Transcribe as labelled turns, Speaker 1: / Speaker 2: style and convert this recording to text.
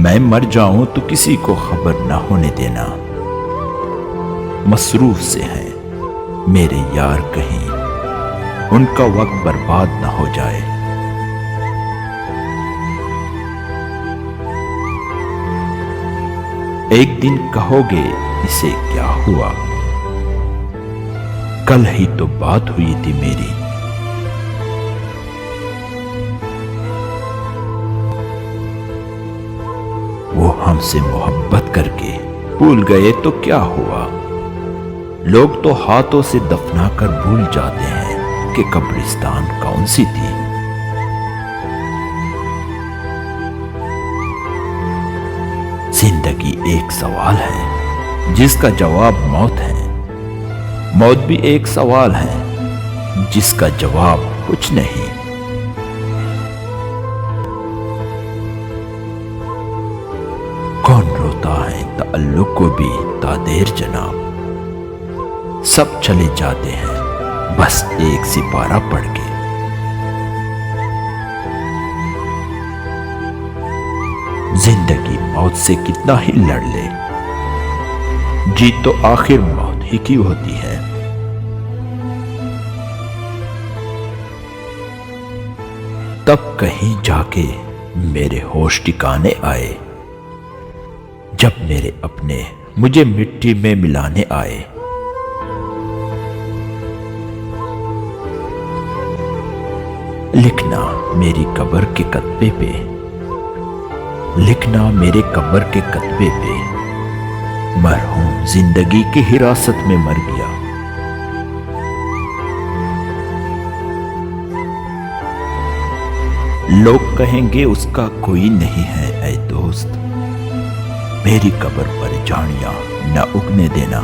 Speaker 1: मैं मर जाऊं तो किसी को खबर ना होने देना। मसरूफ से हैं मेरे यार, कहीं उनका वक्त बर्बाद ना हो जाए। एक दिन कहोगे इसे क्या हुआ, कल ही तो बात हुई थी मेरी। वो हमसे मोहब्बत करके भूल गए तो क्या हुआ। लोग तो हाथों से दफना कर भूल जाते हैं कि कब्रिस्तान कौन सी थी। जिंदगी एक सवाल है जिसका जवाब मौत है, मौत भी एक सवाल है जिसका जवाब कुछ नहीं। कौन रोता है ताल्लुक को भी तादेर जनाब, सब चले जाते हैं बस एक सिपारा पढ़ के। जिंदगी मौत से कितना ही लड़ ले, जीत तो आखिर मौत ही की होती है। तब कहीं जाके मेरे होश ठिकाने आए, जब मेरे अपने मुझे मिट्टी में मिलाने आए। लिखना मेरी कब्र के कतबे पे, लिखना मेरे कब्र के कतबे पे, मरहूम जिंदगी की हिरासत में मर गया। लोग कहेंगे उसका कोई नहीं है ऐ दोस्त, मेरी कब्र पर झाड़ियां न उगने देना।